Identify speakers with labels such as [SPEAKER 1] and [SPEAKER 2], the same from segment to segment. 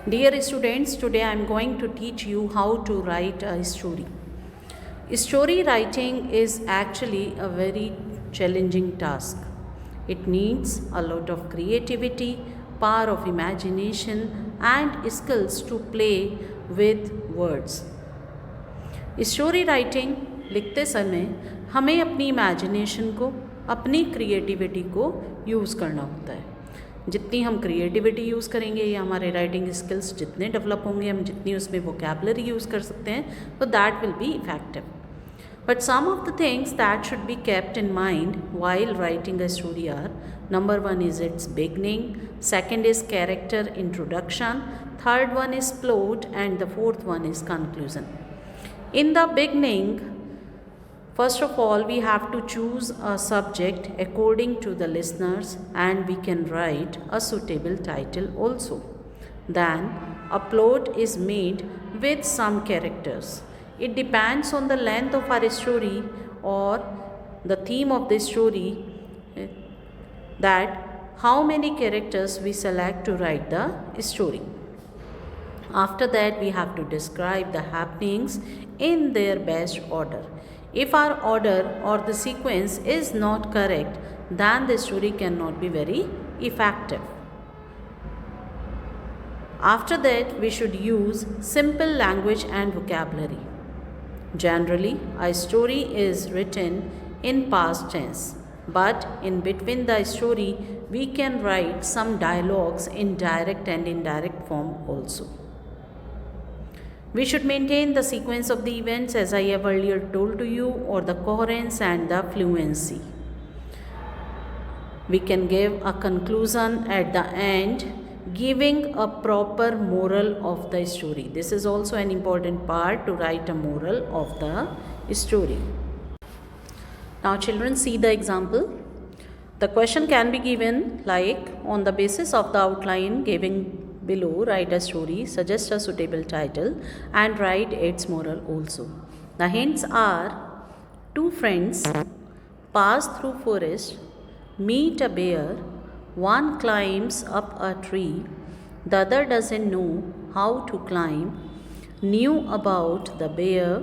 [SPEAKER 1] Dear students, today I am going to teach you how to write a story. Story writing is actually a very challenging task. It needs a lot of creativity, power of imagination, and skills to play with words. Story writing लिखते समय हमें अपनी imagination को, अपनी creativity को use करना होता है. जितनी हम क्रिएटिविटी यूज़ करेंगे या हमारे राइटिंग स्किल्स जितने डेवलप होंगे, हम जितनी उसमें वोकैबुलरी यूज़ कर सकते हैं, तो that will be effective. But some of the things that should be kept in mind while writing a story are: number one is its beginning, second is character introduction, third one is plot, and the fourth one is conclusion. In the beginning, first of all, we have to choose a subject according to the listeners, and we can write a suitable title also. Then, a plot is made with some characters. It depends on the length of our story or the theme of the story that how many characters we select to write the story. After that, we have to describe the happenings in their best order. If our order or the sequence is not correct, then the story cannot be very effective. After that, we should use simple language and vocabulary. Generally, a story is written in past tense, but in between the story, we can write some dialogues in direct and indirect form also. We should maintain the sequence of the events as I have earlier told to you, or the coherence and the fluency. We can give a conclusion at the end, giving a proper moral of the story. This is also an important part, to write a moral of the story. Now children, see the example. The question can be given like, on the basis of the outline given below, write a story, suggest a suitable title, and write its moral also. The hints are: two friends pass through forest, meet a bear, one climbs up a tree, the other doesn't know how to climb, knew about the bear,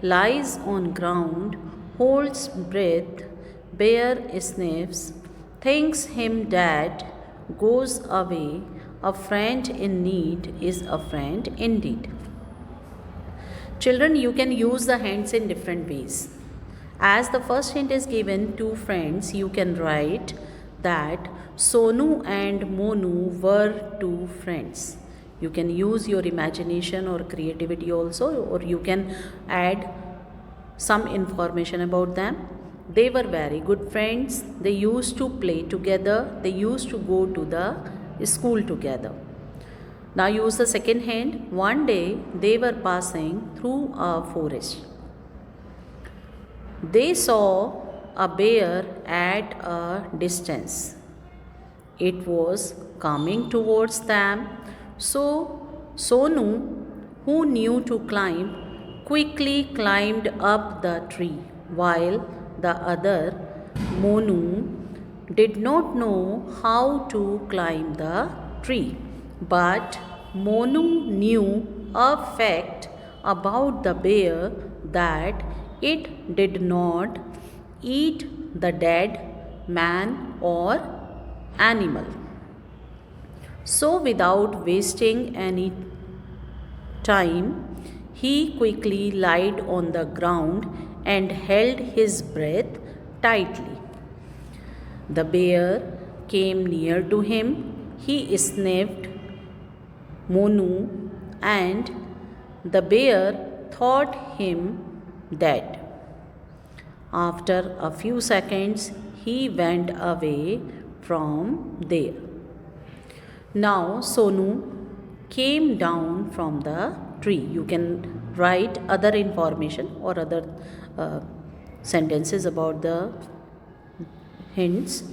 [SPEAKER 1] lies on ground, holds breath, bear sniffs, thinks him dead, goes away, a friend in need is a friend indeed. Children, you can use the hints in different ways. As the first hint is given, two friends, you can write that Sonu and Monu were two friends. You can use your imagination or creativity also, or you can add some information about them. They were very good friends. They used to play together. They used to go to the school together. Now use the second hint. One day they were passing through a forest. They saw a bear at a distance. It was coming towards them. So Sonu, who knew to climb, quickly climbed up the tree, while the other, Monu, did not know how to climb the tree. But Monu knew a fact about the bear, that it did not eat the dead man or animal. So, without wasting any time, he quickly lied on the ground and held his breath tightly. The bear came near to him. He sniffed Monu, and the bear thought him dead. After a few seconds, he went away from there. Now Sonu came down from the tree. You can write other information or other sentences about the hints.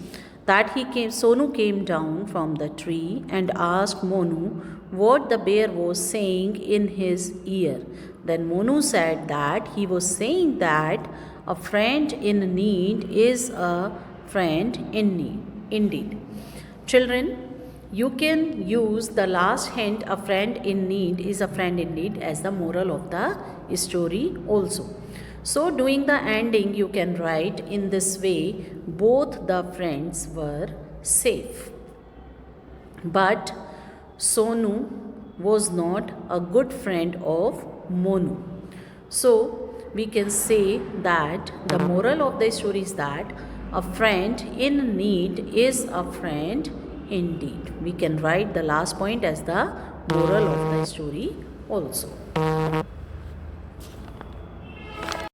[SPEAKER 1] Sonu came down from the tree and asked Monu what the bear was saying in his ear. Then Monu said that he was saying that a friend in need is a friend in need indeed. Children, You can use the last hint, a friend in need is a friend in need, as the moral of the story also. So doing the ending, you can write in this way: both the friends were safe. But Sonu was not a good friend of Monu. So we can say that the moral of the story is that a friend in need is a friend indeed. We can write the last point as the moral of the story also.